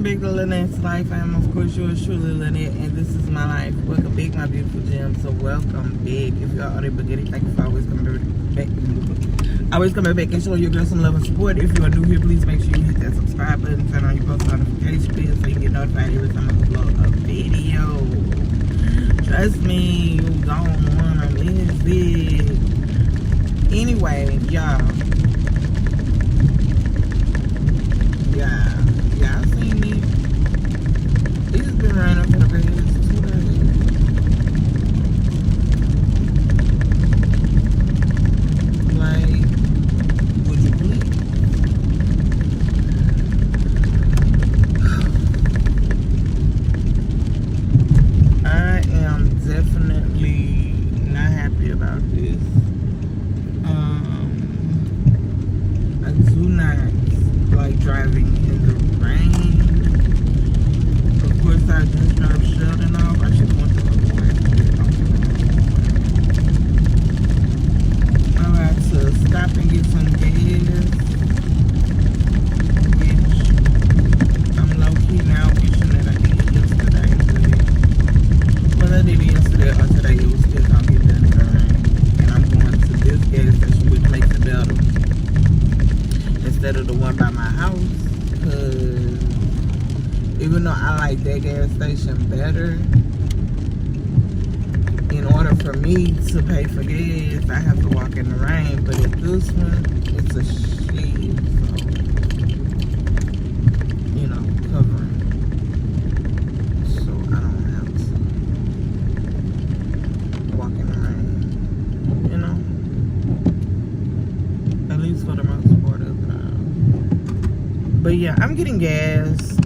back to Lynette's Life. I am, of course, yours truly, Lynette, and this is my life. Welcome back, my beautiful gems. So welcome back. If you're already beginning, thank you for always coming back. Always coming back and showing your girl some love and support. If you are new here, please make sure you hit that subscribe button, turn on your post notification bell so you can get notified every time I upload a video. Trust me, you don't wanna miss it. Anyway, y'all. Yeah, I seen it. It's been raining for the past 2 days. Like, would you believe? I am definitely not happy about this. I do not like driving in the rain. Of course, I just dropped Sheldon off. I should want to go away. I'm about to stop and get some gas, which I'm low-key now wishing that I did yesterday. But I did it yesterday or today. It was still gonna get done in the rain. And I'm going to this gas station, which makes it better instead of the one by my house, because even though I like that gas station better, in order for me to pay for gas, I have to walk in the rain. But at this one, it's a shade, so, you know, covering, so I don't have to walk in the rain, you know, at least for the most part of it. But yeah, I'm getting gas.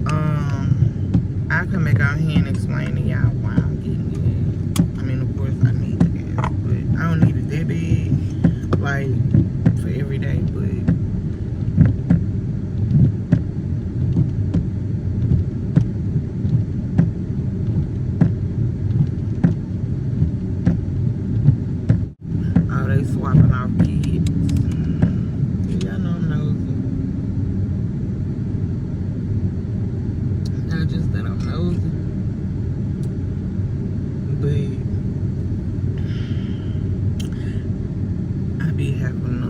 I'll come back out here and explain to y'all why I'm getting gas. I mean, of course, I need the gas, but I don't need it that big, like, for every day, but oh, they swapping off kids. Y'all know I'm nosy. Not just that I'm nosy, but I be having to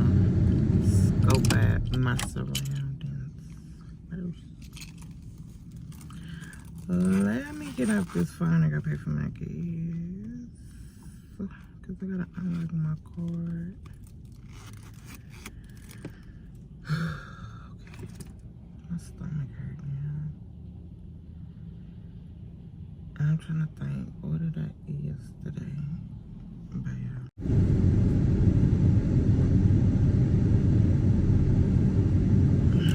scope at my surroundings first. Let me get up this phone. I gotta pay for my gas, because I gotta unlock my card. Okay, my stomach hurt now. I'm trying to think, what did I eat yesterday? But yeah.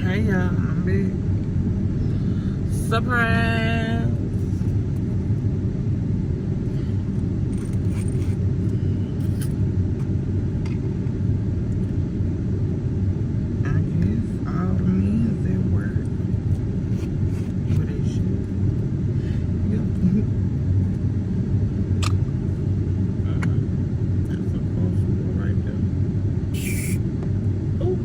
Hey y'all, I'm big. Surprise! I guess all the men's at work. What they should. That's a possible right there. Oh.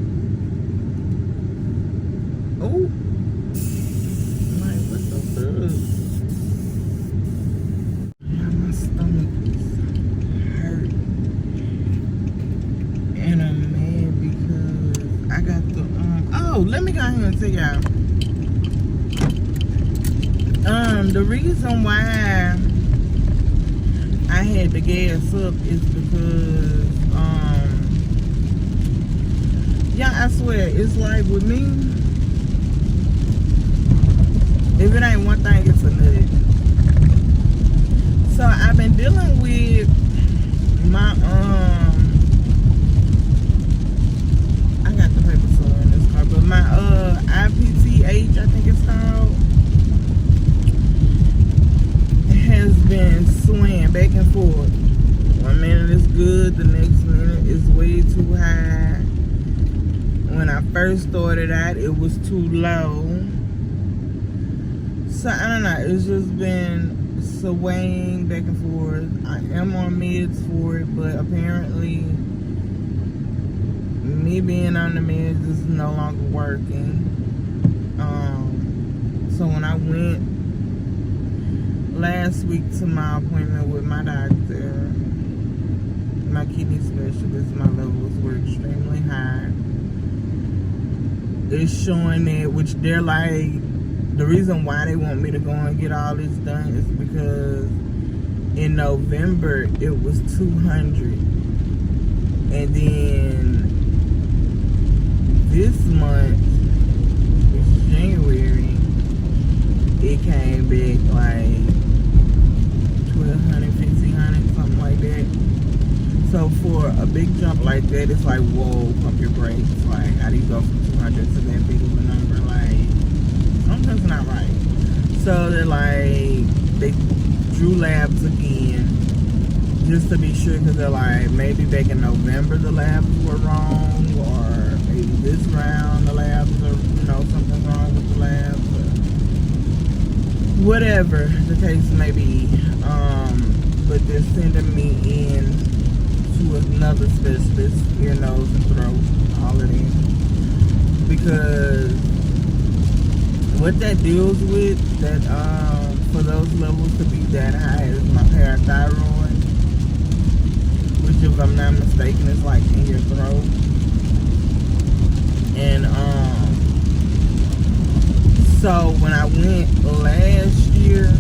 Oh. Like, what the fuck? Yeah, my stomach is hurt. And I'm mad because I got the, oh, let me go ahead and tell y'all. The reason why I had the gas up is because, yeah, I swear, it's like with me, if it ain't one thing, it's another. So I've been dealing with my, I got the paper so in this car, but my, IPTH, I think it's called, has been swaying back and forth. 1 minute it's good, the next minute it's way too high. When I first started out, it was too low. So I don't know, it's just been swaying back and forth. I am on meds for it, but apparently me being on the meds is no longer working. So when I went last week to my appointment with my doctor, my kidney specialist, my levels were extremely high. It's showing that, which they're like, the reason why they want me to go and get all this done is because in November it was 200, and then this month, it's January, it came back like 1,200, 1,500, something like that. So for a big jump like that, it's like, whoa, pump your brakes. Like, how do you go from 200 to that big of a number? Like, something's not right. So they're like, they drew labs again just to be sure, because they're like, maybe back in November the labs were wrong, or maybe this round the labs are, something's wrong with the labs, or whatever the case may be. But they're sending me in to another specialist, ear, nose, and throat, all of that, because what that deals with, that for those levels to be that high, is my parathyroid, which, if I'm not mistaken, is like in your throat. And so when I went last year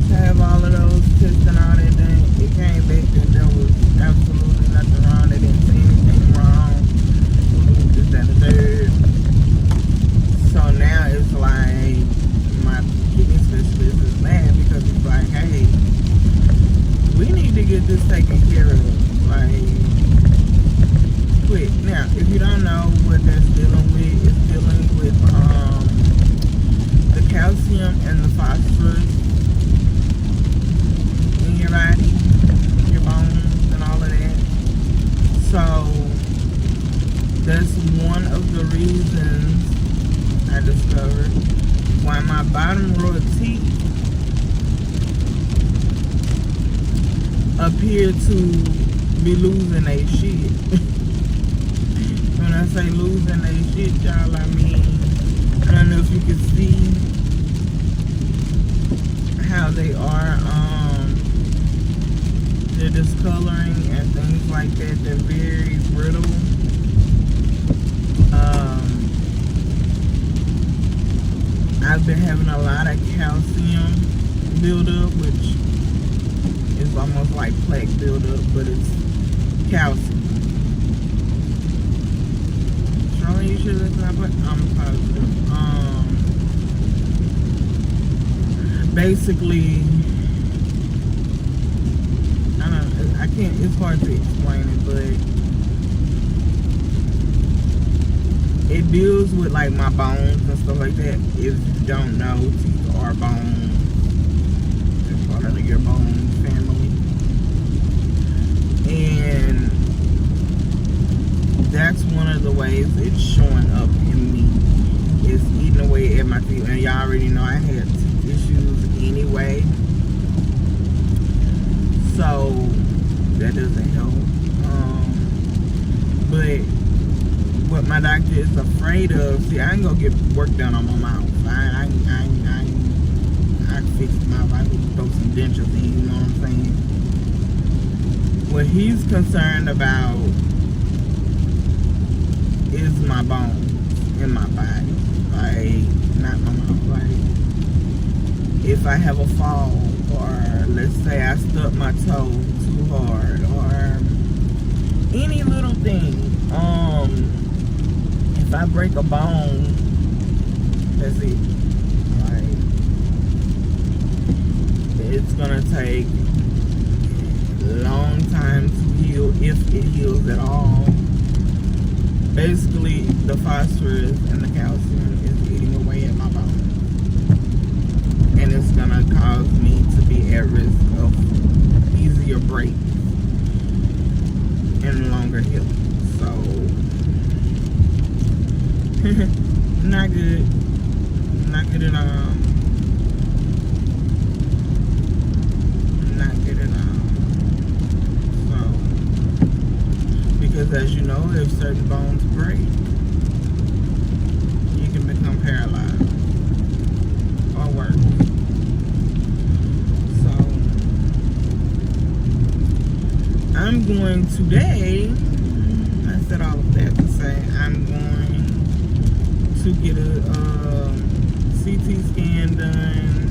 to have all of those tests and all that done, it came back that there was absolutely nothing wrong. They didn't see anything wrong. This, that, and the third. So now it's like my kidney specialist is mad, because it's like, hey, we need to get this taken care of, like, quick. Now, if you don't know what that's dealing with, it's dealing with the calcium and the phosphorus in your body, your bones, and all of that. So that's one of the reasons I discovered why my bottom row of teeth appear to be losing their shit. When I say losing their shit, y'all, I mean, I don't know if you can see how they are, they're discoloring and things like that. They're very brittle. I've been having a lot of calcium buildup, which is almost like plaque buildup, but it's calcium. Charlie, you sure that's not plaque? I'm positive. Basically, I can't, it's hard to explain it, but it deals with like my bones and stuff like that. If you don't know, teeth are bones. It's part of your bone family. And that's one of the ways it's showing up in me. It's eating away at my teeth. And y'all already know I had teeth issues anyway. So that doesn't help. But what my doctor is afraid of, see, I ain't gonna get work done on my mouth. I fixed my mouth. I need to throw some dentures in, you know what I'm saying? What he's concerned about is my bones in my body. Like, not my mouth. Like, if I have a fall, or let's say I stuck my toe too hard, or any little thing, if I break a bone, that's it. Like, it's gonna take a long time to heal, if it heals at all. Basically, the phosphorus and the calcium is eating away at my bone, and it's gonna cause me to be at risk of easier breaks and longer healing. So not good. Not good at all. Not good at all. So, because as you know, if certain bones break, you can become paralyzed or worse. I'm going today. I said all of that to say I'm going to get a CT scan done,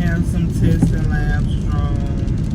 have some tests and labs drawn,